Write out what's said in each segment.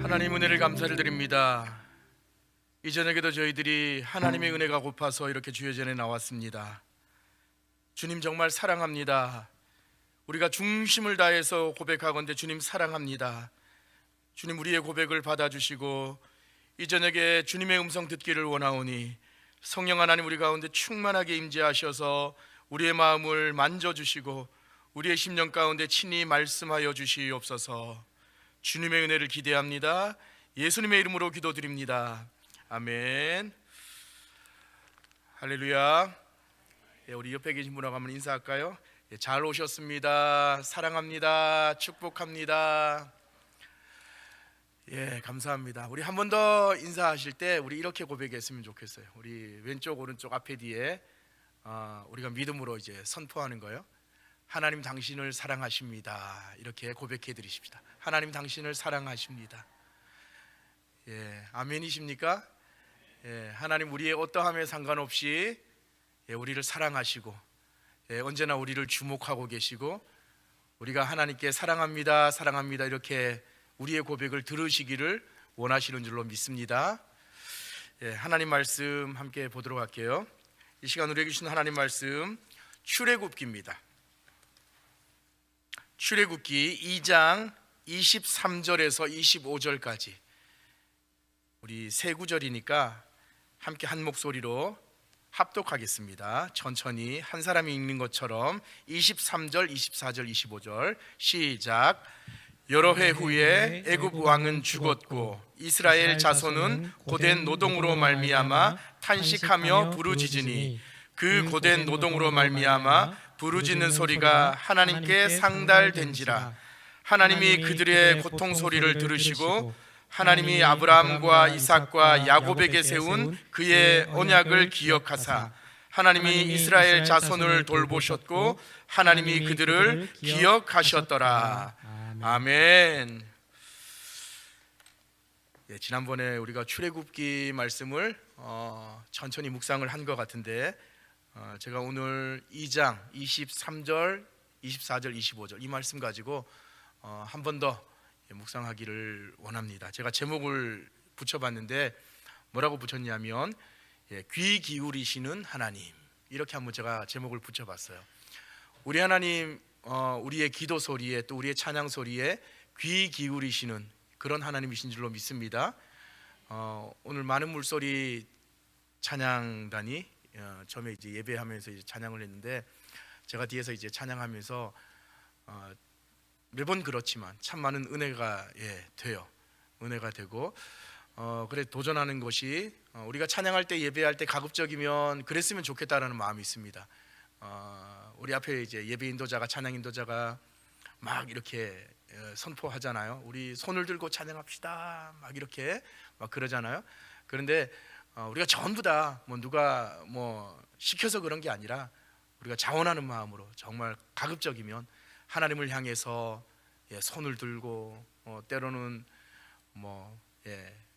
하나님 은혜를 감사를 드립니다. 이 저녁에도 저희들이 하나님의 은혜가 고파서 이렇게 주의 전에 나왔습니다. 주님 정말 사랑합니다. 우리가 중심을 다해서 고백하건대 주님 사랑합니다. 주님 우리의 고백을 받아주시고 이 저녁에 주님의 음성 듣기를 원하오니 성령 하나님 우리 가운데 충만하게 임재하셔서 우리의 마음을 만져주시고 우리의 심령 가운데 친히 말씀하여 주시옵소서. 주님의 은혜를 기대합니다. 예수님의 이름으로 기도드립니다. 아멘. 할렐루야. 우리 옆에 계신 분하고 한번 인사할까요? 잘 오셨습니다. 사랑합니다. 축복합니다. 감사합니다. 우리 한 번 더 인사하실 때 우리 이렇게 고백했으면 좋겠어요. 우리 왼쪽 오른쪽 앞에 뒤에 우리가 믿음으로 이제 선포하는 거예요. 하나님 당신을 사랑하십니다. 이렇게 고백해 드리십시다. 하나님 당신을 사랑하십니다. 아멘이십니까? 하나님 우리의 어떠함에 상관없이 우리를 사랑하시고 언제나 우리를 주목하고 계시고 우리가 하나님께 사랑합니다 사랑합니다 이렇게 우리의 고백을 들으시기를 원하시는 줄로 믿습니다. 하나님 말씀 함께 보도록 할게요. 이 시간 우리에게 주신 하나님 말씀 출애굽기입니다. 출애굽기 2장 23절에서 25절까지 우리 세 구절이니까 함께 한 목소리로 합독하겠습니다. 천천히 한 사람이 읽는 것처럼 23절, 24절, 25절 시작. 여러 해 후에 애굽 왕은 죽었고 이스라엘 자손은 고된 노동으로 말미암아 탄식하며 부르짖으니 그 고된 노동으로 말미암아 부르짖는 소리가 하나님께 상달된지라. 하나님이 그들의 고통 소리를 들으시고 하나님이 아브라함과 이삭과 야곱에게 세운 그의 언약을 기억하사 하나님이 이스라엘 자손을 돌보셨고 하나님이 그들을 기억하셨더라. 아멘. 지난번에 우리가 출애굽기 말씀을 천천히 묵상을 한 것 같은데 제가 오늘 2장 23절, 24절, 25절 이 말씀 가지고 한 번 더 묵상하기를 원합니다. 제가 제목을 붙여봤는데 뭐라고 붙였냐면 귀 기울이시는 하나님, 이렇게 한번 제가 제목을 붙여봤어요. 우리 하나님 우리의 기도 소리에 또 우리의 찬양 소리에 귀 기울이시는 그런 하나님이신 줄로 믿습니다. 오늘 많은 물소리 찬양단이 처음에 이제 예배하면서 이제 찬양을 했는데 제가 뒤에서 이제 찬양하면서 매번 그렇지만 참 많은 은혜가 돼요. 은혜가 되고 그래 도전하는 것이 우리가 찬양할 때 예배할 때 가급적이면 그랬으면 좋겠다라는 마음이 있습니다. 우리 앞에 이제 예배 인도자가 찬양 인도자가 막 이렇게 선포하잖아요. 우리 손을 들고 찬양합시다. 막 이렇게 막 그러잖아요. 그런데 우리가 전부 다 뭐 누가 뭐 시켜서 그런 게 아니라 우리가 자원하는 마음으로 정말 가급적이면 하나님을 향해서 손을 들고 때로는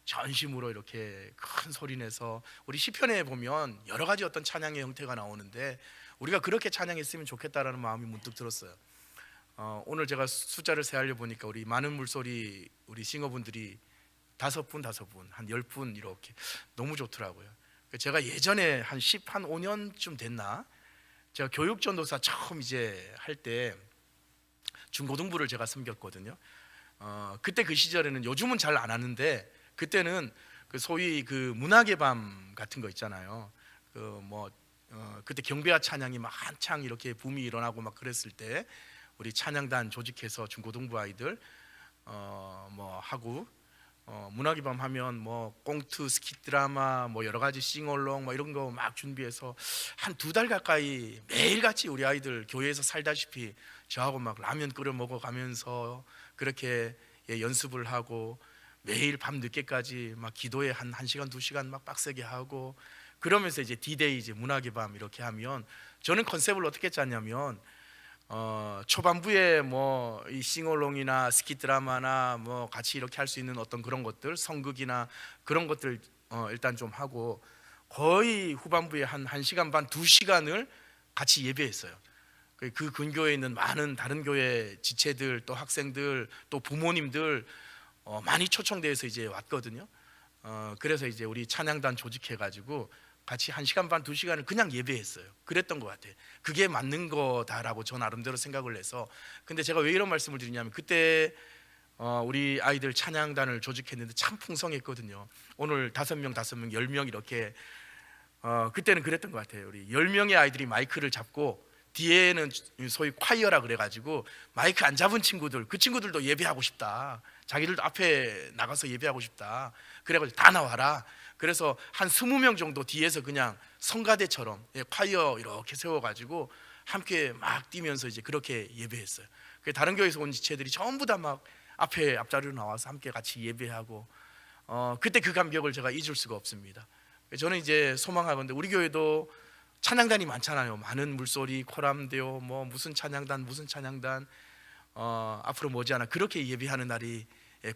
전심으로 이렇게 큰 소리 내서 우리 시편에 보면 여러 가지 어떤 찬양의 형태가 나오는데 우리가 그렇게 찬양했으면 좋겠다라는 마음이 문득 들었어요. 오늘 제가 숫자를 세하려 보니까 우리 많은 물소리 우리 싱어분들이 5분, 한 10분 이렇게 너무 좋더라고요. 제가 예전에 한 5년쯤 됐나? 제가 교육전도사 처음 이제 할 때 중고등부를 제가 섬겼거든요. 그때 그 시절에는 요즘은 잘 안 하는데 그때는 그 소위 그 문학의 밤 같은 거 있잖아요. 그때 경배와 찬양이 막 한창 이렇게 붐이 일어나고 막 그랬을 때 우리 찬양단 조직해서 중고등부 아이들 하고 문학의 밤 하면 뭐 꽁트, 스킷 드라마, 뭐 여러 가지 싱얼롱 뭐 이런 거 막 준비해서 한 2달 가까이 매일같이 우리 아이들 교회에서 살다시피 저하고 막 라면 끓여 먹어가면서 그렇게 연습을 하고 매일 밤 늦게까지 막 기도에 한 1시간 2시간 막 빡세게 하고 그러면서 이제 D-Day 이제 문학의 밤 이렇게 하면 저는 컨셉을 어떻게 짰냐면 초반부에 뭐 이 싱얼롱이나 스킷 드라마나 뭐 같이 이렇게 할 수 있는 어떤 그런 것들 성극이나 그런 것들 일단 좀 하고 거의 후반부에 한 1시간 반 2시간을 같이 예배했어요. 그 근교에 있는 많은 다른 교회 지체들 또 학생들 또 부모님들 많이 초청돼서 이제 왔거든요. 그래서 이제 우리 찬양단 조직해가지고 같이 1시간 반, 2시간을 그냥 예배했어요. 그랬던 것 같아요. 그게 맞는 거다라고 저 나름대로 생각을 해서. 근데 제가 왜 이런 말씀을 드리냐면 그때 우리 아이들 찬양단을 조직했는데 참 풍성했거든요. 오늘 5명, 10명 이렇게 그때는 그랬던 것 같아요. 우리 10명의 아이들이 마이크를 잡고 뒤에는 소위 콰이어라 그래가지고 마이크 안 잡은 친구들, 그 친구들도 예배하고 싶다, 자기들도 앞에 나가서 예배하고 싶다, 그래가지고 다 나와라. 그래서 한 20명 정도 뒤에서 그냥 성가대처럼 콰이어 이렇게 세워가지고 함께 막 뛰면서 이제 그렇게 예배했어요. 다른 교회에서 온 지체들이 전부 다 막 앞자리로 나와서 함께 같이 예배하고 그때 그 감격을 제가 잊을 수가 없습니다. 저는 이제 소망하건대 우리 교회도 찬양단이 많잖아요. 많은 물소리, 코람데오, 뭐 무슨 찬양단 앞으로 머지않아 그렇게 예배하는 날이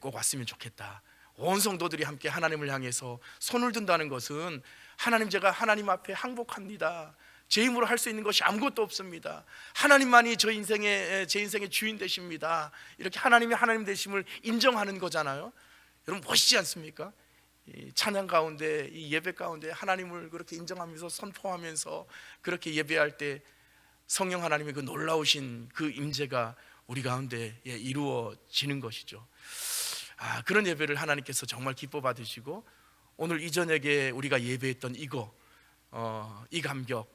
꼭 왔으면 좋겠다. 온 성도들이 함께 하나님을 향해서 손을 든다는 것은 하나님, 제가 하나님 앞에 항복합니다. 제 힘으로 할 수 있는 것이 아무것도 없습니다. 하나님만이 제 인생의 주인 되십니다. 이렇게 하나님이 하나님 되심을 인정하는 거잖아요. 여러분 멋있지 않습니까? 이 찬양 가운데, 이 예배 가운데 하나님을 그렇게 인정하면서 선포하면서 그렇게 예배할 때 성령 하나님의 그 놀라우신 그 임재가 우리 가운데 이루어지는 것이죠. 그런 예배를 하나님께서 정말 기뻐 받으시고 오늘 이 저녁에 우리가 예배했던 이 감격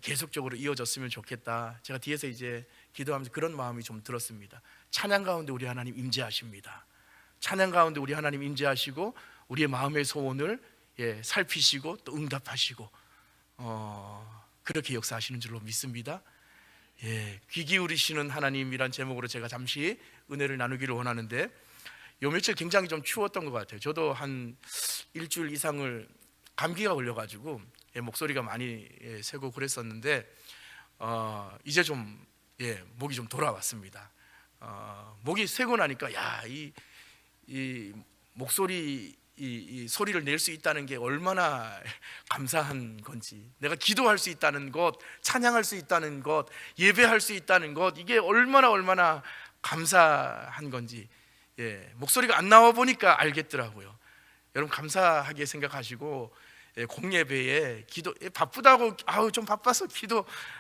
계속적으로 이어졌으면 좋겠다. 제가 뒤에서 이제 기도하면서 그런 마음이 좀 들었습니다. 찬양 가운데 우리 하나님 임재하십니다. 찬양 가운데 우리 하나님 임재하시고 우리의 마음의 소원을 살피시고 또 응답하시고 그렇게 역사하시는 줄로 믿습니다. 귀 기울이시는 하나님이란 제목으로 제가 잠시 은혜를 나누기를 원하는데, 요 며칠 굉장히 좀 추웠던 것 같아요. 저도 한 일주일 이상을 감기가 걸려가지고 목소리가 많이 새고 그랬었는데 이제 좀 목이 좀 돌아왔습니다. 목이 새고 나니까 이 목소리 이 소리를 낼 수 있다는 게 얼마나 감사한 건지, 내가 기도할 수 있다는 것, 찬양할 수 있다는 것, 예배할 수 있다는 것, 이게 얼마나 감사한 건지 목소리가 안 나와 보니까 알겠더라고요. 여러분 감사하게 생각하시고 공예배에 바쁘다고 좀 바빠서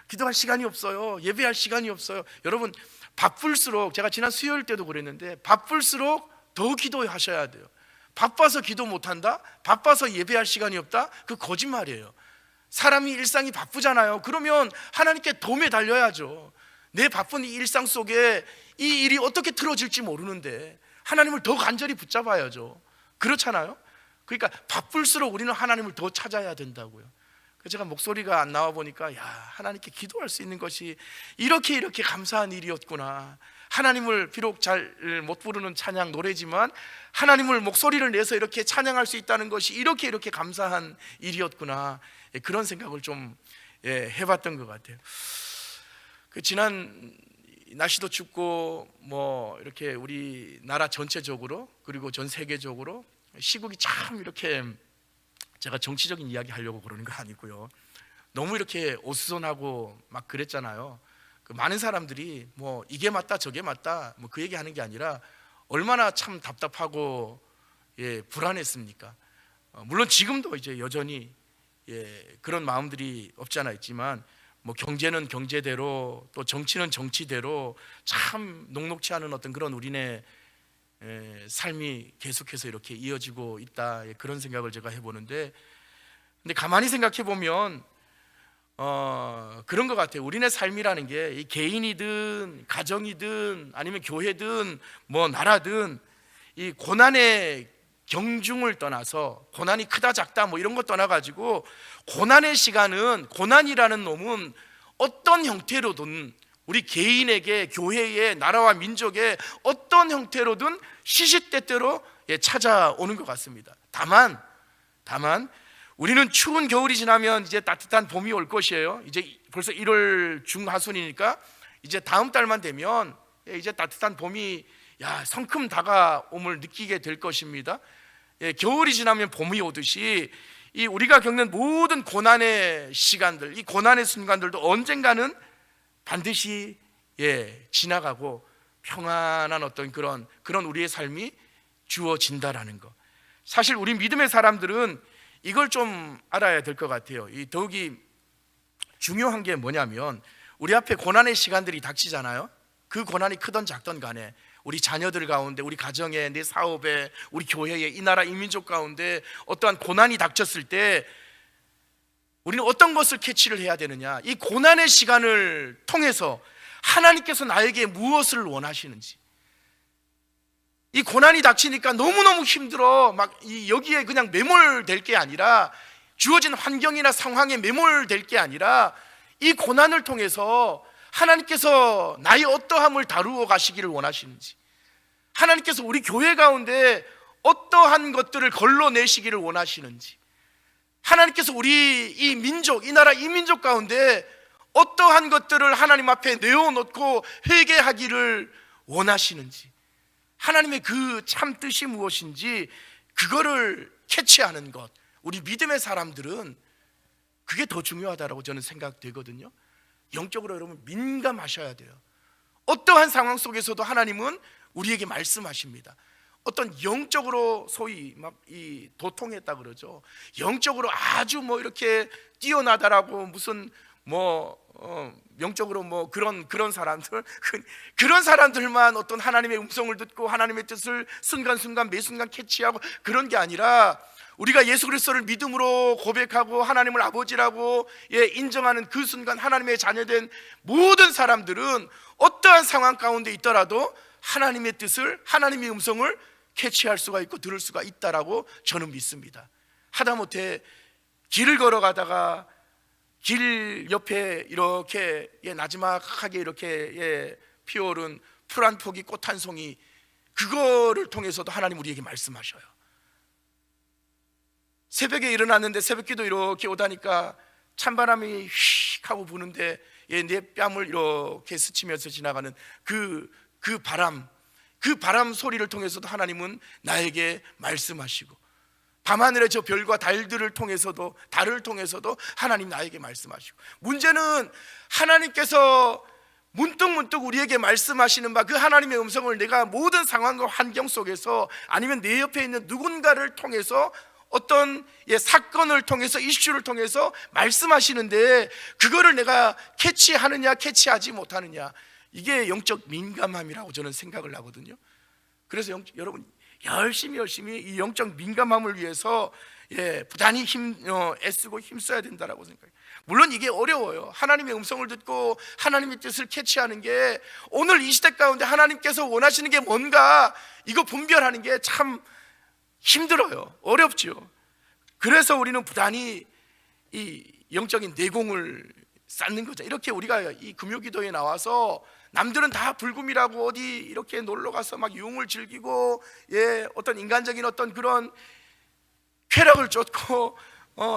기도할 시간이 없어요, 예배할 시간이 없어요. 여러분 바쁠수록, 제가 지난 수요일 때도 그랬는데 바쁠수록 더 기도하셔야 돼요. 바빠서 기도 못한다? 바빠서 예배할 시간이 없다? 그 거짓말이에요. 사람이 일상이 바쁘잖아요. 그러면 하나님께 더 매달려야죠. 내 바쁜 이 일상 속에 이 일이 어떻게 틀어질지 모르는데 하나님을 더 간절히 붙잡아야죠. 그렇잖아요. 그러니까 바쁠수록 우리는 하나님을 더 찾아야 된다고요. 그래서 제가 목소리가 안 나와 보니까 하나님께 기도할 수 있는 것이 이렇게 감사한 일이었구나. 하나님을 비록 잘 못 부르는 찬양 노래지만 하나님을 목소리를 내서 이렇게 찬양할 수 있다는 것이 이렇게 감사한 일이었구나. 그런 생각을 좀 해봤던 것 같아요. 지난 날씨도 춥고 뭐 이렇게 우리나라 전체적으로 그리고 전 세계적으로 시국이 참 이렇게, 제가 정치적인 이야기 하려고 그러는 거 아니고요, 너무 이렇게 어수선하고 막 그랬잖아요. 많은 사람들이 뭐 이게 맞다 저게 맞다 뭐 그 얘기하는 게 아니라 얼마나 참 답답하고 불안했습니까? 물론 지금도 이제 여전히 그런 마음들이 없지 않아 있지만 뭐 경제는 경제대로 또 정치는 정치대로 참 녹록치 않은 어떤 그런 우리네 삶이 계속해서 이렇게 이어지고 있다, 그런 생각을 제가 해보는데, 근데 가만히 생각해 보면 그런 것 같아요. 우리네 삶이라는 게 이 개인이든 가정이든 아니면 교회든 뭐 나라든 이 고난의 경중을 떠나서, 고난이 크다 작다 뭐 이런 거 떠나가지고 고난의 시간은, 고난이라는 놈은 어떤 형태로든 우리 개인에게, 교회에, 나라와 민족에 어떤 형태로든 시시때때로 찾아오는 것 같습니다. 다만 우리는 추운 겨울이 지나면 이제 따뜻한 봄이 올 것이에요. 이제 벌써 1월 중하순이니까 이제 다음 달만 되면 이제 따뜻한 봄이 성큼 다가옴을 느끼게 될 것입니다. 겨울이 지나면 봄이 오듯이 이 우리가 겪는 모든 고난의 시간들, 이 고난의 순간들도 언젠가는 반드시 지나가고 평안한 어떤 그런 우리의 삶이 주어진다라는 거. 사실 우리 믿음의 사람들은 이걸 좀 알아야 될 것 같아요. 이 더욱이 중요한 게 뭐냐면, 우리 앞에 고난의 시간들이 닥치잖아요. 그 고난이 크던 작던 간에 우리 자녀들 가운데, 우리 가정에, 내 사업에, 우리 교회에, 이 나라 이 민족 가운데 어떠한 고난이 닥쳤을 때 우리는 어떤 것을 캐치를 해야 되느냐, 이 고난의 시간을 통해서 하나님께서 나에게 무엇을 원하시는지. 이 고난이 닥치니까 너무너무 힘들어, 막 여기에 그냥 매몰될 게 아니라, 주어진 환경이나 상황에 매몰될 게 아니라, 이 고난을 통해서 하나님께서 나의 어떠함을 다루어 가시기를 원하시는지, 하나님께서 우리 교회 가운데 어떠한 것들을 걸러내시기를 원하시는지, 하나님께서 우리 이 민족, 이 나라 이 민족 가운데 어떠한 것들을 하나님 앞에 내어놓고 회개하기를 원하시는지, 하나님의 그 참 뜻이 무엇인지 그거를 캐치하는 것, 우리 믿음의 사람들은 그게 더 중요하다고 저는 생각되거든요. 영적으로 여러분 민감하셔야 돼요. 어떠한 상황 속에서도 하나님은 우리에게 말씀하십니다. 어떤 영적으로 소위 막 이 도통했다 그러죠. 영적으로 아주 뭐 이렇게 뛰어나다라고 무슨 영적으로 뭐 그런 사람들, 그런 사람들만 어떤 하나님의 음성을 듣고 하나님의 뜻을 순간순간 매 순간 캐치하고 그런 게 아니라, 우리가 예수 그리스도를 믿음으로 고백하고 하나님을 아버지라고 인정하는 그 순간 하나님의 자녀된 모든 사람들은 어떠한 상황 가운데 있더라도 하나님의 뜻을, 하나님의 음성을 캐치할 수가 있고 들을 수가 있다라고 저는 믿습니다. 하다못해 길을 걸어가다가 길 옆에 이렇게 나지막하게 이렇게 피어오른 풀 한 포기, 꽃 한 송이, 그거를 통해서도 하나님 우리에게 말씀하셔요. 새벽에 일어났는데 새벽기도 이렇게 오다니까 찬바람이 휙 하고 부는데 내 뺨을 이렇게 스치면서 지나가는 그 바람 소리를 통해서도 하나님은 나에게 말씀하시고, 밤하늘의 저 별과 달들을 통해서도, 달을 통해서도 하나님 나에게 말씀하시고, 문제는 하나님께서 문득문득 우리에게 말씀하시는 바, 그 하나님의 음성을 내가 모든 상황과 환경 속에서, 아니면 내 옆에 있는 누군가를 통해서, 어떤 사건을 통해서, 이슈를 통해서 말씀하시는데 그거를 내가 캐치하느냐 캐치하지 못하느냐, 이게 영적 민감함이라고 저는 생각을 하거든요. 그래서 여러분 열심히 이 영적 민감함을 위해서 부단히 애쓰고 힘써야 된다라고 생각해요. 물론 이게 어려워요. 하나님의 음성을 듣고 하나님의 뜻을 캐치하는 게, 오늘 이 시대 가운데 하나님께서 원하시는 게 뭔가 이거 분별하는 게 참 힘들어요. 어렵죠. 그래서 우리는 부단히 이 영적인 내공을 쌓는 거죠. 이렇게 우리가 이 금요기도에 나와서 남들은 다 불금이라고 어디 이렇게 놀러 가서 막 유흥을 즐기고 어떤 인간적인 어떤 그런 쾌락을 쫓고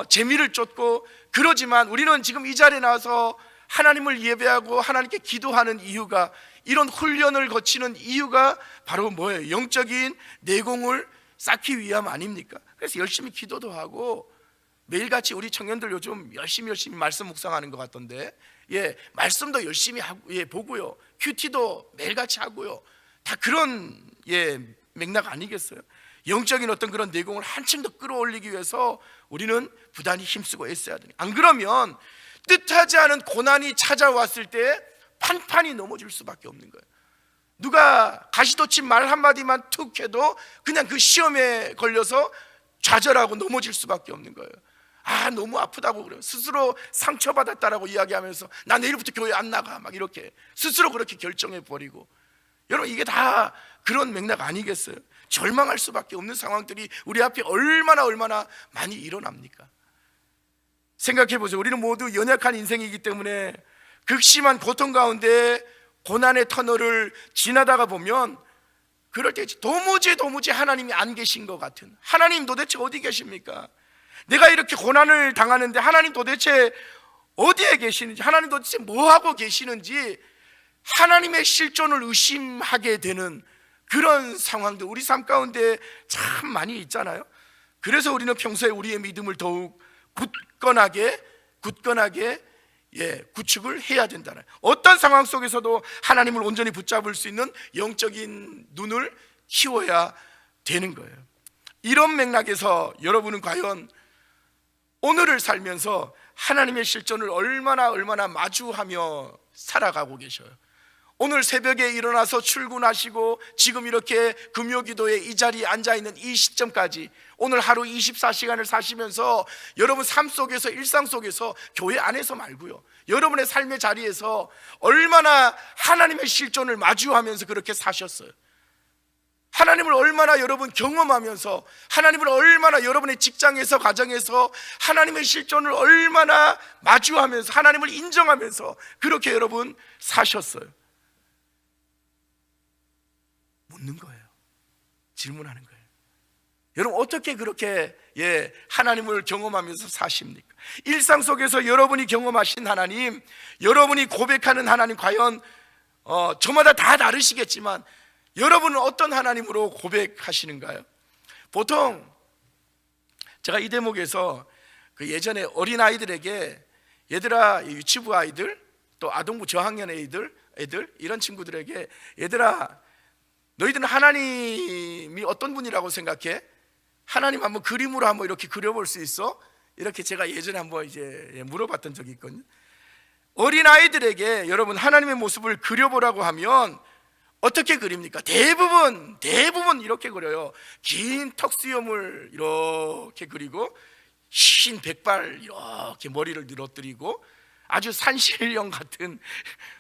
재미를 쫓고 그러지만, 우리는 지금 이 자리에 나와서 하나님을 예배하고 하나님께 기도하는 이유가, 이런 훈련을 거치는 이유가 바로 뭐예요? 영적인 내공을 쌓기 위함 아닙니까? 그래서 열심히 기도도 하고, 매일같이 우리 청년들 요즘 열심히 말씀 묵상하는 것 같던데, 말씀도 열심히 하고, 보고요, 큐티도 매일같이 하고요, 다 그런 맥락 아니겠어요? 영적인 어떤 그런 내공을 한층 더 끌어올리기 위해서 우리는 부단히 힘쓰고 애써야 돼요. 안 그러면 뜻하지 않은 고난이 찾아왔을 때 판판이 넘어질 수밖에 없는 거예요. 누가 가시돋친 말 한마디만 툭 해도 그냥 그 시험에 걸려서 좌절하고 넘어질 수밖에 없는 거예요. 너무 아프다고 그래요. 스스로 상처받았다라고 이야기하면서 나 내일부터 교회 안 나가, 막 이렇게 스스로 그렇게 결정해버리고. 여러분, 이게 다 그런 맥락 아니겠어요? 절망할 수밖에 없는 상황들이 우리 앞에 얼마나 많이 일어납니까? 생각해보세요. 우리는 모두 연약한 인생이기 때문에 극심한 고통 가운데 고난의 터널을 지나다가 보면, 그럴 때 도무지 하나님이 안 계신 것 같은, 하나님 도대체 어디 계십니까? 내가 이렇게 고난을 당하는데 하나님 도대체 어디에 계시는지, 하나님 도대체 뭐하고 계시는지, 하나님의 실존을 의심하게 되는 그런 상황들 우리 삶 가운데 참 많이 있잖아요. 그래서 우리는 평소에 우리의 믿음을 더욱 굳건하게 구축을 해야 된다는, 어떤 상황 속에서도 하나님을 온전히 붙잡을 수 있는 영적인 눈을 키워야 되는 거예요. 이런 맥락에서 여러분은 과연 오늘을 살면서 하나님의 실존을 얼마나 마주하며 살아가고 계셔요? 오늘 새벽에 일어나서 출근하시고 지금 이렇게 금요기도에 이 자리에 앉아있는 이 시점까지 오늘 하루 24시간을 사시면서 여러분 삶 속에서, 일상 속에서, 교회 안에서 말고요, 여러분의 삶의 자리에서 얼마나 하나님의 실존을 마주하면서 그렇게 사셨어요? 하나님을 얼마나 여러분 경험하면서, 하나님을 얼마나 여러분의 직장에서, 가정에서 하나님의 실존을 얼마나 마주하면서, 하나님을 인정하면서 그렇게 여러분 사셨어요? 묻는 거예요. 질문하는 거예요. 여러분 어떻게 그렇게 하나님을 경험하면서 사십니까? 일상 속에서 여러분이 경험하신 하나님, 여러분이 고백하는 하나님, 과연 저마다 다 다르시겠지만 여러분은 어떤 하나님으로 고백하시는가요? 보통 제가 이 대목에서 그 예전에 어린아이들에게, 얘들아, 유치부 아이들, 또 아동부 저학년 애들 이런 친구들에게, 얘들아, 너희들은 하나님이 어떤 분이라고 생각해? 하나님 한번 그림으로 한번 이렇게 그려볼 수 있어? 이렇게 제가 예전에 한번 이제 물어봤던 적이 있거든요. 어린아이들에게 여러분 하나님의 모습을 그려보라고 하면 어떻게 그립니까? 대부분 이렇게 그려요. 긴 턱수염을 이렇게 그리고 흰 백발 이렇게 머리를 늘어뜨리고 아주 산신령 같은,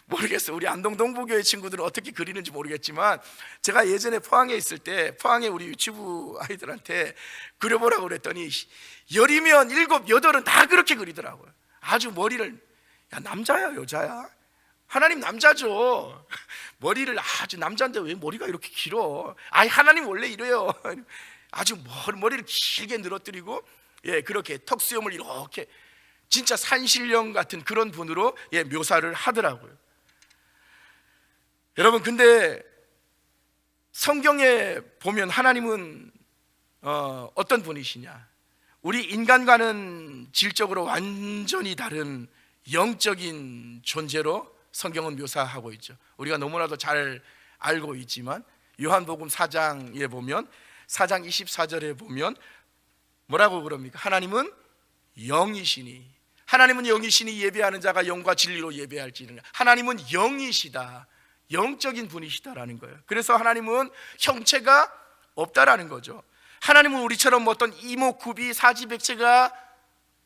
모르겠어요, 우리 안동 동부교회 친구들은 어떻게 그리는지 모르겠지만 제가 예전에 포항에 있을 때 포항에 우리 유치부 아이들한테 그려보라고 그랬더니 10이면 7, 8은 다 그렇게 그리더라고요. 아주 머리를, 야 남자야 여자야? 하나님 남자죠. 머리를 아주 남자인데 왜 머리가 이렇게 길어? 아니 하나님 원래 이래요. 아주 머리를 길게 늘어뜨리고 그렇게 턱수염을 이렇게 진짜 산신령 같은 그런 분으로 묘사를 하더라고요. 여러분 근데 성경에 보면 하나님은 어떤 분이시냐? 우리 인간과는 질적으로 완전히 다른 영적인 존재로 성경은 묘사하고 있죠. 우리가 너무나도 잘 알고 있지만 요한복음 4장에 보면 4장 24절에 보면 뭐라고 그럽니까? 하나님은 영이시니, 하나님은 영이시니 예배하는 자가 영과 진리로 예배할지니라. 하나님은 영이시다, 영적인 분이시다라는 거예요. 그래서 하나님은 형체가 없다라는 거죠. 하나님은 우리처럼 어떤 이목구비, 사지백체가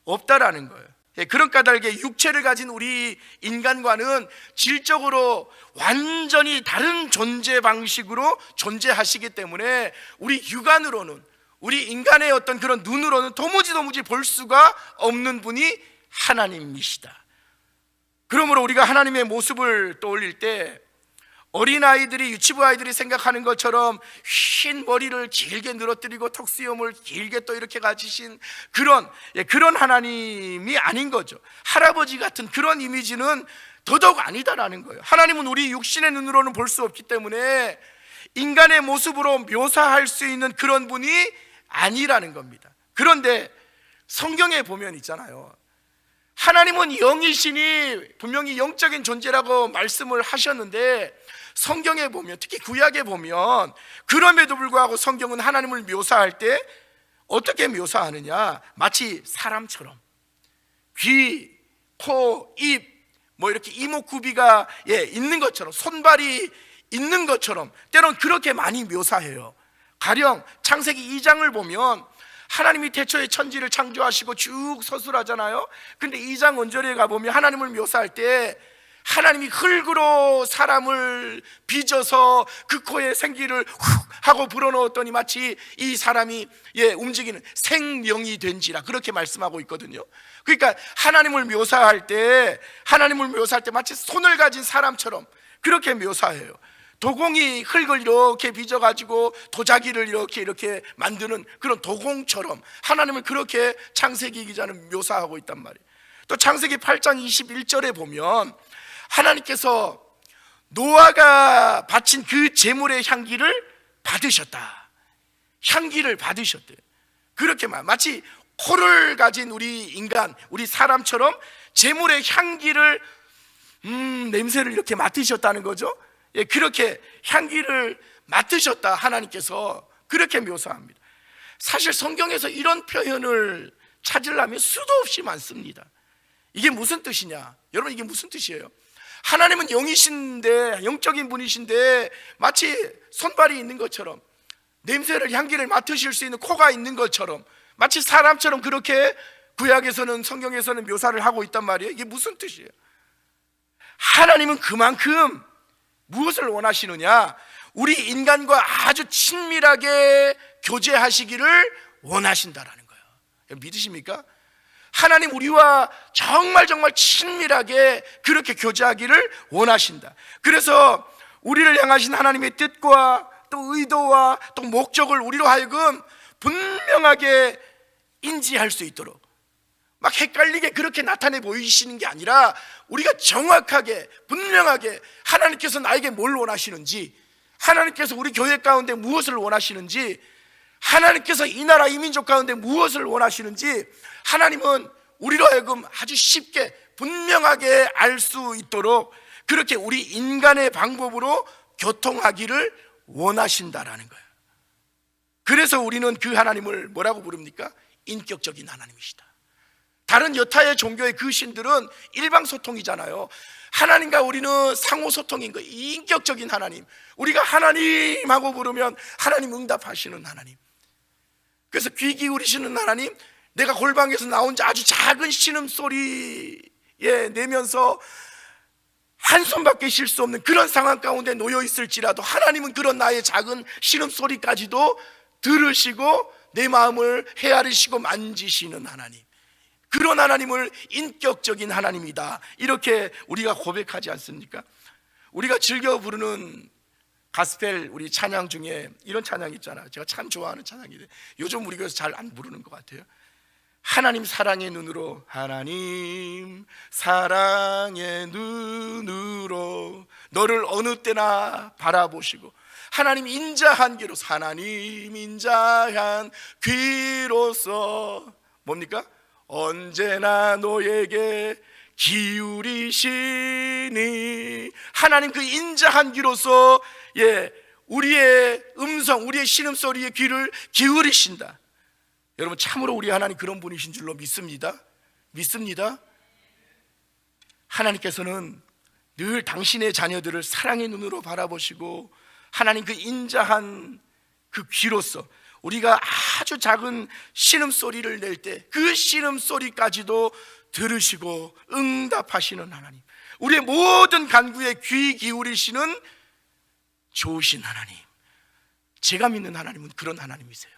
없다라는 거예요. 그런 까닭에 육체를 가진 우리 인간과는 질적으로 완전히 다른 존재 방식으로 존재하시기 때문에 우리 육안으로는, 우리 인간의 어떤 그런 눈으로는 도무지 볼 수가 없는 분이 하나님이시다. 그러므로 우리가 하나님의 모습을 떠올릴 때 어린아이들이, 유치부 아이들이 생각하는 것처럼 흰 머리를 길게 늘어뜨리고 턱수염을 길게 또 이렇게 가지신 그런 하나님이 아닌 거죠. 할아버지 같은 그런 이미지는 더더욱 아니다라는 거예요. 하나님은 우리 육신의 눈으로는 볼 수 없기 때문에 인간의 모습으로 묘사할 수 있는 그런 분이 아니라는 겁니다. 그런데 성경에 보면 있잖아요, 하나님은 영이시니 분명히 영적인 존재라고 말씀을 하셨는데 성경에 보면, 특히 구약에 보면, 그럼에도 불구하고 성경은 하나님을 묘사할 때 어떻게 묘사하느냐? 마치 사람처럼 귀, 코, 입, 뭐 이렇게 이목구비가 있는 것처럼, 손발이 있는 것처럼 때론 그렇게 많이 묘사해요. 가령 창세기 2장을 보면 하나님이 태초에 천지를 창조하시고 쭉 서술하잖아요. 근데 2장 언저리에 가보면 하나님을 묘사할 때 하나님이 흙으로 사람을 빚어서 그 코에 생기를 훅 하고 불어넣었더니 마치 이 사람이 움직이는 생명이 된지라, 그렇게 말씀하고 있거든요. 그러니까 하나님을 묘사할 때 마치 손을 가진 사람처럼 그렇게 묘사해요. 도공이 흙을 이렇게 빚어가지고 도자기를 이렇게 만드는 그런 도공처럼 하나님을 그렇게 창세기 기자는 묘사하고 있단 말이에요. 또 창세기 8장 21절에 보면 하나님께서 노아가 바친 그 제물의 향기를 받으셨다. 향기를 받으셨대요. 그렇게 마치 코를 가진 우리 인간, 우리 사람처럼 제물의 향기를 냄새를 이렇게 맡으셨다는 거죠. 그렇게 향기를 맡으셨다 하나님께서 그렇게 묘사합니다. 사실 성경에서 이런 표현을 찾으려면 수도 없이 많습니다. 이게 무슨 뜻이냐? 여러분, 이게 무슨 뜻이에요? 하나님은 영이신데, 영적인 분이신데 마치 손발이 있는 것처럼, 냄새를, 향기를 맡으실 수 있는 코가 있는 것처럼, 마치 사람처럼 그렇게 구약에서는, 성경에서는 묘사를 하고 있단 말이에요. 이게 무슨 뜻이에요? 하나님은 그만큼 무엇을 원하시느냐? 우리 인간과 아주 친밀하게 교제하시기를 원하신다라는 거예요. 믿으십니까? 하나님 우리와 정말 친밀하게 그렇게 교제하기를 원하신다. 그래서 우리를 향하신 하나님의 뜻과 또 의도와 또 목적을 우리로 하여금 분명하게 인지할 수 있도록, 막 헷갈리게 그렇게 나타내 보이시는 게 아니라 우리가 정확하게 분명하게 하나님께서 나에게 뭘 원하시는지, 하나님께서 우리 교회 가운데 무엇을 원하시는지, 하나님께서 이 나라 이 민족 가운데 무엇을 원하시는지 하나님은 우리로 하여금 아주 쉽게 분명하게 알 수 있도록 그렇게 우리 인간의 방법으로 교통하기를 원하신다라는 거예요. 그래서 우리는 그 하나님을 뭐라고 부릅니까? 인격적인 하나님이시다. 다른 여타의 종교의 그 신들은 일방소통이잖아요. 하나님과 우리는 상호소통인 거예요. 인격적인 하나님, 우리가 하나님하고 부르면 하나님 응답하시는 하나님, 그래서 귀 기울이시는 하나님, 내가 골방에서 나온 아주 작은 신음소리에 내면서 한숨밖에 쉴 수 없는 그런 상황 가운데 놓여 있을지라도 하나님은 그런 나의 작은 신음소리까지도 들으시고 내 마음을 헤아리시고 만지시는 하나님, 그런 하나님을 인격적인 하나님이다, 이렇게 우리가 고백하지 않습니까? 우리가 즐겨 부르는 가스펠 우리 찬양 중에 이런 찬양 있잖아요. 제가 참 좋아하는 찬양인데 요즘 우리 교회에서 잘 안 부르는 것 같아요. 하나님 사랑의 눈으로, 하나님 사랑의 눈으로 너를 어느 때나 바라보시고, 하나님 인자한 귀로서, 하나님 인자한 귀로서 뭡니까? 언제나 너에게 기울이시니, 하나님 그 인자한 귀로서 우리의 음성, 우리의 신음소리에 귀를 기울이신다. 여러분, 참으로 우리 하나님 그런 분이신 줄로 믿습니다. 하나님께서는 늘 당신의 자녀들을 사랑의 눈으로 바라보시고, 하나님 그 인자한 그 귀로서 우리가 아주 작은 신음소리를 낼 때 그 신음소리까지도 들으시고 응답하시는 하나님, 우리의 모든 간구에 귀 기울이시는 좋으신 하나님, 제가 믿는 하나님은 그런 하나님이세요.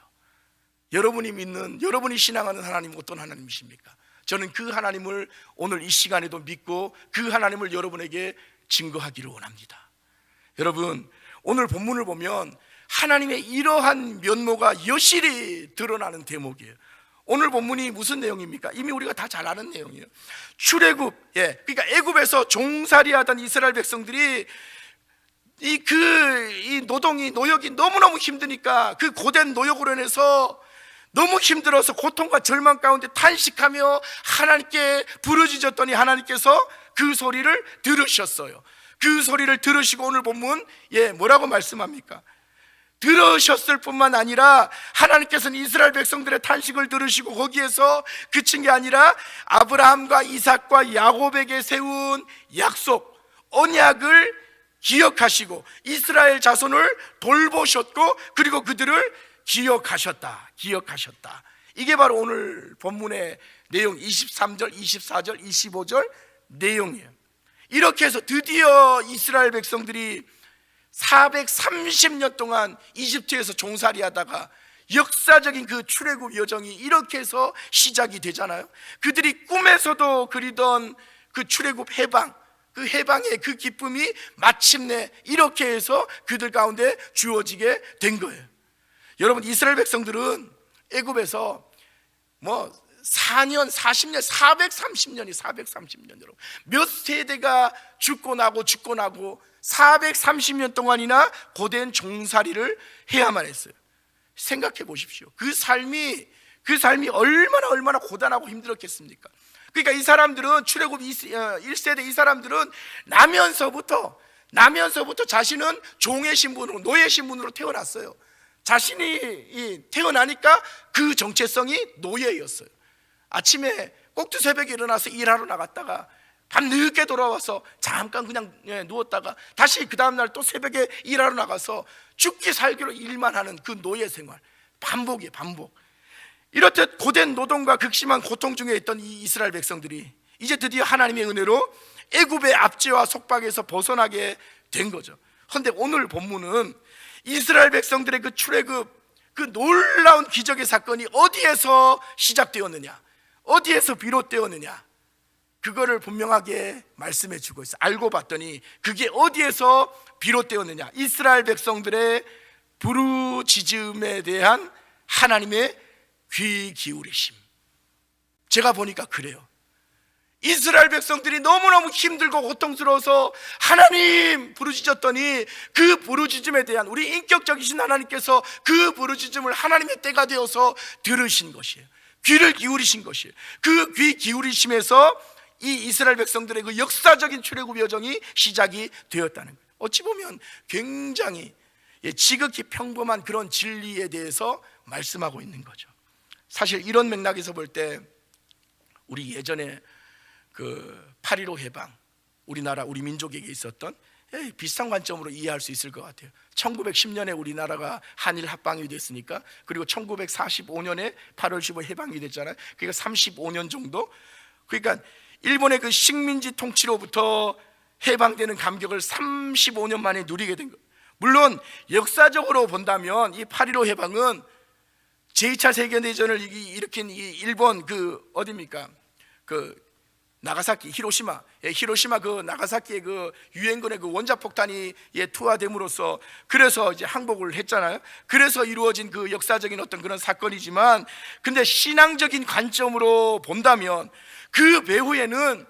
여러분이 믿는, 여러분이 신앙하는 하나님은 어떤 하나님이십니까? 저는 그 하나님을 오늘 이 시간에도 믿고 그 하나님을 여러분에게 증거하기를 원합니다. 여러분, 오늘 본문을 보면 하나님의 이러한 면모가 여실히 드러나는 대목이에요. 오늘 본문이 무슨 내용입니까? 이미 우리가 다 잘 아는 내용이에요. 출애굽, 그러니까 애굽에서 종살이하던 이스라엘 백성들이 이 노동이, 노역이 너무너무 힘드니까 그 고된 노역으로 인해서 너무 힘들어서 고통과 절망 가운데 탄식하며 하나님께 부르짖었더니 하나님께서 그 소리를 들으셨어요. 그 소리를 들으시고 오늘 본문 뭐라고 말씀합니까? 들으셨을 뿐만 아니라 하나님께서는 이스라엘 백성들의 탄식을 들으시고 거기에서 그친 게 아니라 아브라함과 이삭과 야곱에게 세운 약속, 언약을 기억하시고 이스라엘 자손을 돌보셨고, 그리고 그들을 기억하셨다. 이게 바로 오늘 본문의 내용, 23절, 24절, 25절 내용이에요. 이렇게 해서 드디어 이스라엘 백성들이 430년 동안 이집트에서 종살이 하다가 역사적인 그 출애굽 여정이 이렇게 해서 시작이 되잖아요. 그들이 꿈에서도 그리던 그 출애굽 해방, 그 해방의 그 기쁨이 마침내 이렇게 해서 그들 가운데 주어지게 된 거예요. 여러분, 이스라엘 백성들은 애굽에서 4년, 40년, 430년 여러분, 몇 세대가 죽고 나고 430년 동안이나 고된 종살이를 해야만 했어요. 생각해 보십시오. 그 삶이 얼마나 고단하고 힘들었겠습니까? 그러니까 이 사람들은 출애굽 1세대 이 사람들은 나면서부터 자신은 종의 신분으로, 노예 신분으로 태어났어요. 자신이 태어나니까 그 정체성이 노예였어요. 아침에 꼭두 새벽에 일어나서 일하러 나갔다가 밤늦게 돌아와서 잠깐 그냥 누웠다가 다시 그 다음날 또 새벽에 일하러 나가서 죽기 살기로 일만 하는 그 노예 생활, 반복이에요, 반복. 이렇듯 고된 노동과 극심한 고통 중에 있던 이 이스라엘 백성들이 이제 드디어 하나님의 은혜로 애굽의 압제와 속박에서 벗어나게 된 거죠. 그런데 오늘 본문은 이스라엘 백성들의 그 출애굽, 그 놀라운 기적의 사건이 어디에서 시작되었느냐, 어디에서 비롯되었느냐, 그거를 분명하게 말씀해 주고 있어요. 알고 봤더니 그게 어디에서 비롯되었느냐, 이스라엘 백성들의 부르짖음에 대한 하나님의 귀 기울이심. 제가 보니까 그래요. 이스라엘 백성들이 너무너무 힘들고 고통스러워서 하나님 부르짖었더니 그 부르짖음에 대한 우리 인격적이신 하나님께서 그 부르짖음을 하나님의 때가 되어서 들으신 것이에요. 귀를 기울이신 것이에요. 그 귀 기울이심에서 이 이스라엘 백성들의 그 역사적인 출애굽 여정이 시작이 되었다는 거예요. 어찌 보면 굉장히 지극히 평범한 그런 진리에 대해서 말씀하고 있는 거죠. 사실 이런 맥락에서 볼 때 우리 예전에 그 8.15 해방, 우리나라 우리 민족에게 있었던 비슷한 관점으로 이해할 수 있을 것 같아요. 1910년에 우리나라가 한일 합방이 됐으니까, 그리고 1945년에 8월 15일 해방이 됐잖아요. 그러니까 35년 정도. 그러니까 일본의 그 식민지 통치로부터 해방되는 감격을 35년 만에 누리게 된 거예요. 물론 역사적으로 본다면 이 8.15 해방은 제2차 세계대전을 일으킨 이 일본 그 어디입니까? 그 나가사키, 히로시마 그 나가사키의 그 유엔군의 그 원자폭탄이 투하됨으로써 그래서 이제 항복을 했잖아요. 그래서 이루어진 그 역사적인 어떤 그런 사건이지만, 근데 신앙적인 관점으로 본다면 그 배후에는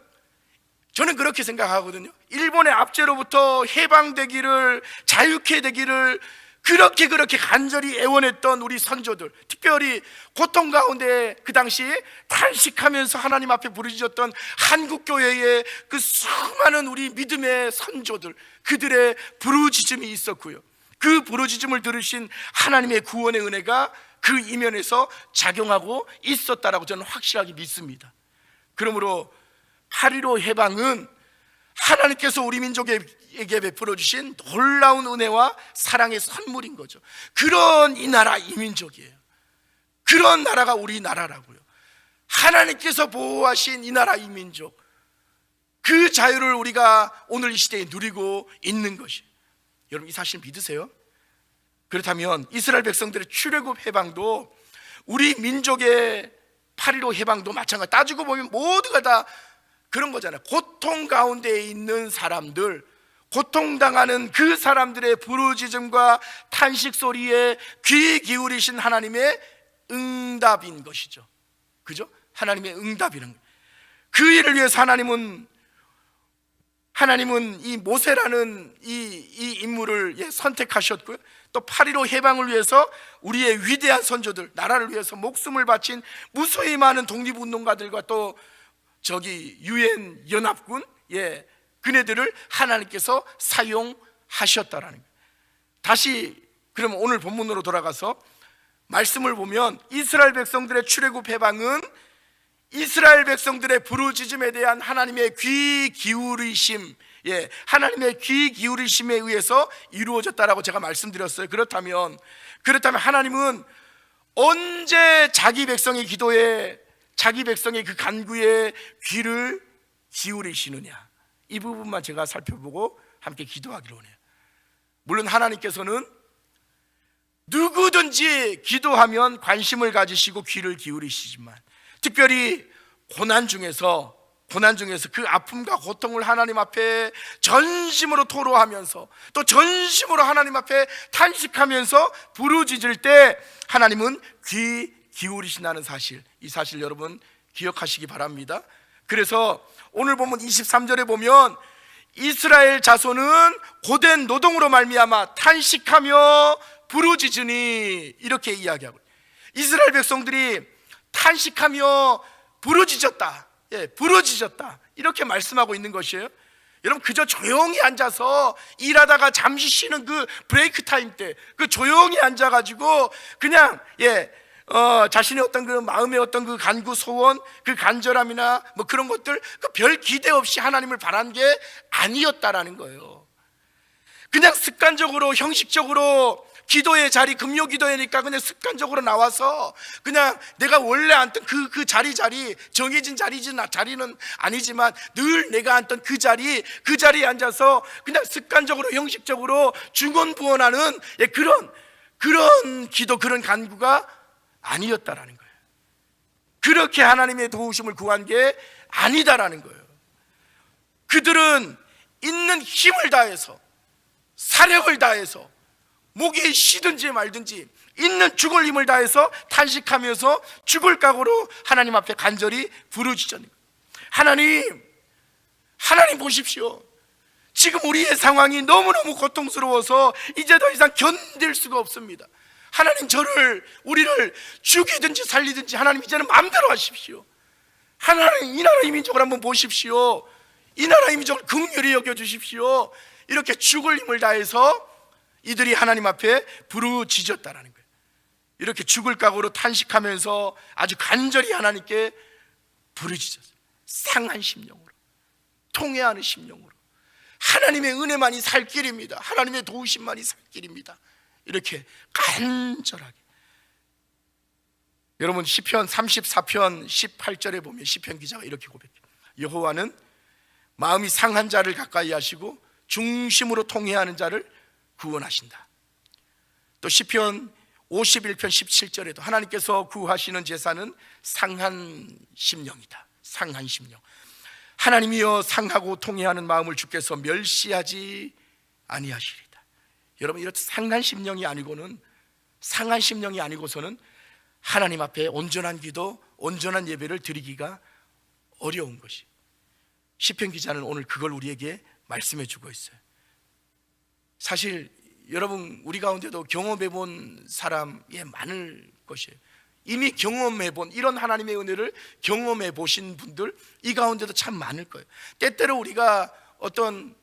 저는 그렇게 생각하거든요. 일본의 압제로부터 해방되기를, 자유케 되기를 그렇게 간절히 애원했던 우리 선조들, 특별히 고통 가운데 그 당시에 탄식하면서 하나님 앞에 부르짖었던 한국교회의 그 수많은 우리 믿음의 선조들, 그들의 부르짖음이 있었고요, 그 부르짖음을 들으신 하나님의 구원의 은혜가 그 이면에서 작용하고 있었다라고 저는 확실하게 믿습니다. 그러므로 8.15 해방은 하나님께서 우리 민족에게 베풀어 주신 놀라운 은혜와 사랑의 선물인 거죠. 그런 이 나라, 이 민족이에요. 그런 나라가 우리나라라고요. 하나님께서 보호하신 이 나라, 이 민족, 그 자유를 우리가 오늘 이 시대에 누리고 있는 것이에요. 여러분, 이 사실 믿으세요? 그렇다면 이스라엘 백성들의 출애굽 해방도 우리 민족의 8.15 해방도 마찬가지. 따지고 보면 모두가 다 그런 거잖아요. 고통 가운데 있는 사람들, 고통당하는 그 사람들의 부르짖음과 탄식 소리에 귀 기울이신 하나님의 응답인 것이죠. 그죠? 하나님의 응답이라는 거예요. 그 일을 위해서 하나님은 이 모세라는 이 인물을 선택하셨고요, 또 8.15 해방을 위해서 우리의 위대한 선조들, 나라를 위해서 목숨을 바친 무수히 많은 독립운동가들과 또 유엔 연합군, 그네들을 하나님께서 사용하셨다라는 거예요. 다시 그러면 오늘 본문으로 돌아가서 말씀을 보면 이스라엘 백성들의 출애굽 해방은 이스라엘 백성들의 부르짖음에 대한 하나님의 귀 기울이심, 하나님의 귀 기울이심에 의해서 이루어졌다라고 제가 말씀드렸어요. 그렇다면 하나님은 언제 자기 백성의 기도에, 자기 백성의 그 간구에 귀를 기울이시느냐, 이 부분만 제가 살펴보고 함께 기도하기로 하네요. 물론 하나님께서는 누구든지 기도하면 관심을 가지시고 귀를 기울이시지만, 특별히 고난 중에서 그 아픔과 고통을 하나님 앞에 전심으로 토로하면서 또 전심으로 하나님 앞에 탄식하면서 부르짖을 때 하나님은 귀 기울이신다는 사실, 이 사실 여러분 기억하시기 바랍니다. 그래서 오늘 보면 23절에 보면 이스라엘 자손은 고된 노동으로 말미암아 탄식하며 부르짖으니, 이렇게 이야기하고, 이스라엘 백성들이 탄식하며 부르짖었다, 부르짖었다, 이렇게 말씀하고 있는 것이에요. 여러분 그저 조용히 앉아서 일하다가 잠시 쉬는 그 브레이크 타임 때 그 조용히 앉아가지고 그냥 자신의 어떤 그 마음의 어떤 그 간구 소원, 그 간절함이나 뭐 그런 것들 그 별 기대 없이 하나님을 바란 게 아니었다라는 거예요. 그냥 습관적으로 형식적으로 기도의 자리, 금요 기도회니까 그냥 습관적으로 나와서 그냥 내가 원래 앉던 그 자리 정해진 자리는 아니지만 늘 내가 앉던 그 자리에 앉아서 그냥 습관적으로 형식적으로 중언부언하는 그런 기도, 그런 간구가 아니었다라는 거예요. 그렇게 하나님의 도우심을 구한 게 아니다라는 거예요. 그들은 있는 힘을 다해서, 사력을 다해서, 목이 쉬든지 말든지 있는 죽을 힘을 다해서 탄식하면서 죽을 각오로 하나님 앞에 간절히 부르짖었는 거예요. 하나님 보십시오. 지금 우리의 상황이 너무너무 고통스러워서 이제 더 이상 견딜 수가 없습니다. 하나님 우리를 죽이든지 살리든지 하나님 이제는 마음대로 하십시오. 하나님 이 나라 이민족을 한번 보십시오. 이 나라 이민족을 긍휼히 여겨주십시오. 이렇게 죽을 힘을 다해서 이들이 하나님 앞에 부르짖었다라는 거예요. 이렇게 죽을 각오로 탄식하면서 아주 간절히 하나님께 부르짖었어요. 상한 심령으로, 통회하는 심령으로. 하나님의 은혜만이 살 길입니다. 하나님의 도우심만이 살 길입니다. 이렇게 간절하게. 여러분 시편 34편 18절에 보면 시편 기자가 이렇게 고백해요. 여호와는 마음이 상한 자를 가까이 하시고 중심으로 통회하는 자를 구원하신다. 또 시편 51편 17절에도 하나님께서 구하시는 제사는 상한 심령이다. 상한 심령. 하나님이여 상하고 통회하는 마음을 주께서 멸시하지 아니하시리다. 여러분 이렇게 상한 심령이 아니고서는 하나님 앞에 온전한 기도, 온전한 예배를 드리기가 어려운 것이. 시편 기자는 오늘 그걸 우리에게 말씀해 주고 있어요. 사실 여러분 우리 가운데도 경험해 본 사람이 많을 것이에요. 이미 경험해 본 이런 하나님의 은혜를 경험해 보신 분들 이 가운데도 참 많을 거예요. 때때로 우리가 어떤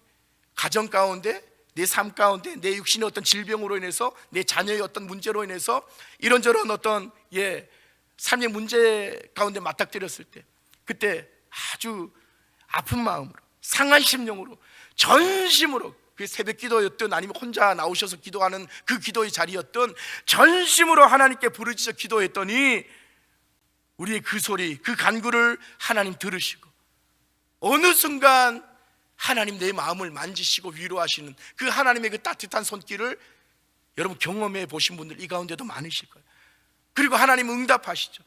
가정 가운데, 내 삶 가운데, 내 육신의 어떤 질병으로 인해서, 내 자녀의 어떤 문제로 인해서 이런저런 어떤 삶의 문제 가운데 맞닥뜨렸을 때 그때 아주 아픈 마음으로, 상한 심령으로, 전심으로, 그 새벽 기도였든 아니면 혼자 나오셔서 기도하는 그 기도의 자리였든 전심으로 하나님께 부르짖어 기도했더니 우리의 그 소리, 그 간구를 하나님 들으시고 어느 순간 하나님 내 마음을 만지시고 위로하시는 그 하나님의 그 따뜻한 손길을 여러분 경험해 보신 분들 이 가운데도 많으실 거예요. 그리고 하나님 응답하시죠.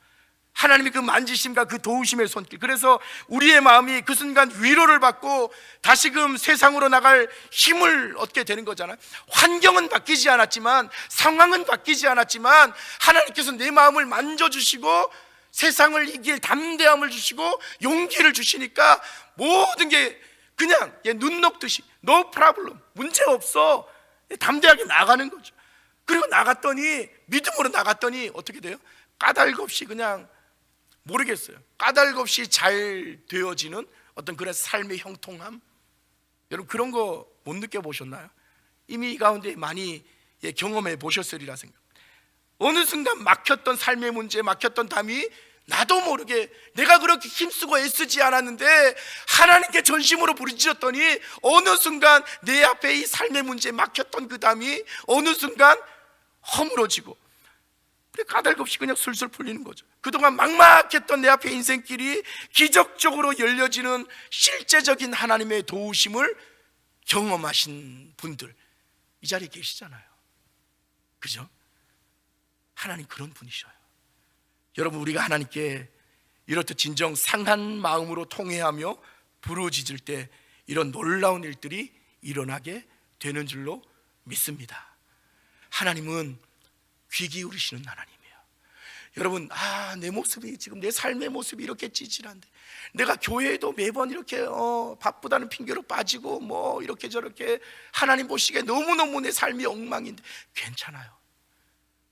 하나님의 그 만지심과 그 도우심의 손길. 그래서 우리의 마음이 그 순간 위로를 받고 다시금 세상으로 나갈 힘을 얻게 되는 거잖아요. 환경은 바뀌지 않았지만, 상황은 바뀌지 않았지만 하나님께서 내 마음을 만져주시고 세상을 이길 담대함을 주시고 용기를 주시니까 모든 게 그냥 눈 녹듯이 no problem, 문제 없어, 담대하게 나가는 거죠. 그리고 나갔더니, 믿음으로 나갔더니 어떻게 돼요? 까닭 없이 그냥 모르겠어요. 까닭 없이 잘 되어지는 어떤 그런 삶의 형통함. 여러분 그런 거 못 느껴보셨나요? 이미 이 가운데 많이 경험해 보셨으리라 생각. 어느 순간 막혔던 삶의 문제, 막혔던 담이 나도 모르게 내가 그렇게 힘쓰고 애쓰지 않았는데 하나님께 전심으로 부르짖었더니 어느 순간 내 앞에 이 삶의 문제에 막혔던 그 담이 어느 순간 허물어지고 까닭 없이 그냥 술술 풀리는 거죠. 그동안 막막했던 내 앞에 인생길이 기적적으로 열려지는 실제적인 하나님의 도우심을 경험하신 분들 이 자리에 계시잖아요. 그죠? 하나님 그런 분이셔요. 여러분 우리가 하나님께 이렇듯 진정 상한 마음으로 통회하며 부르짖을 때 이런 놀라운 일들이 일어나게 되는 줄로 믿습니다. 하나님은 귀 기울이시는 하나님이에요. 여러분 내 모습이 지금 내 삶의 모습이 이렇게 찌질한데 내가 교회에도 매번 이렇게 바쁘다는 핑계로 빠지고 뭐 이렇게 저렇게 하나님 보시기에 너무너무 내 삶이 엉망인데 괜찮아요.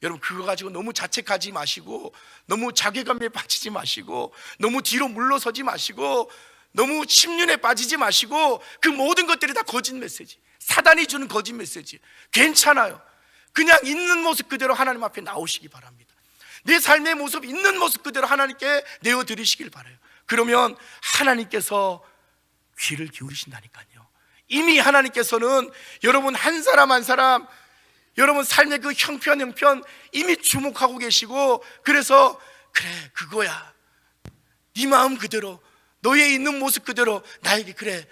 여러분 그거 가지고 너무 자책하지 마시고 너무 자괴감에 빠지지 마시고 너무 뒤로 물러서지 마시고 너무 침륜에 빠지지 마시고 그 모든 것들이 다 거짓 메시지, 사단이 주는 거짓 메시지. 괜찮아요. 그냥 있는 모습 그대로 하나님 앞에 나오시기 바랍니다. 내 삶의 모습 있는 모습 그대로 하나님께 내어드리시길 바라요. 그러면 하나님께서 귀를 기울이신다니까요. 이미 하나님께서는 여러분 한 사람 한 사람, 여러분 삶의 그 형편 이미 주목하고 계시고, 그래서 그래 그거야, 네 마음 그대로 너의 있는 모습 그대로 나에게 그래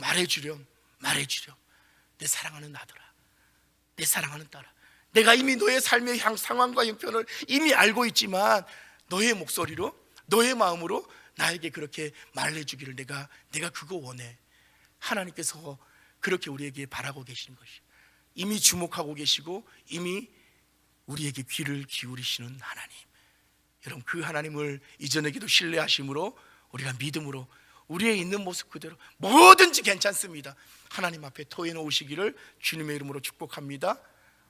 말해주렴. 내 사랑하는 아들아, 내 사랑하는 딸아, 내가 이미 너의 삶의 상황과 형편을 이미 알고 있지만 너의 목소리로 너의 마음으로 나에게 그렇게 말해주기를 내가 그거 원해. 하나님께서 그렇게 우리에게 바라고 계시는 것이, 이미 주목하고 계시고 이미 우리에게 귀를 기울이시는 하나님. 여러분 그 하나님을 이전에게도 신뢰하심으로 우리가 믿음으로 우리의 있는 모습 그대로 뭐든지 괜찮습니다, 하나님 앞에 토해 놓으시기를 주님의 이름으로 축복합니다.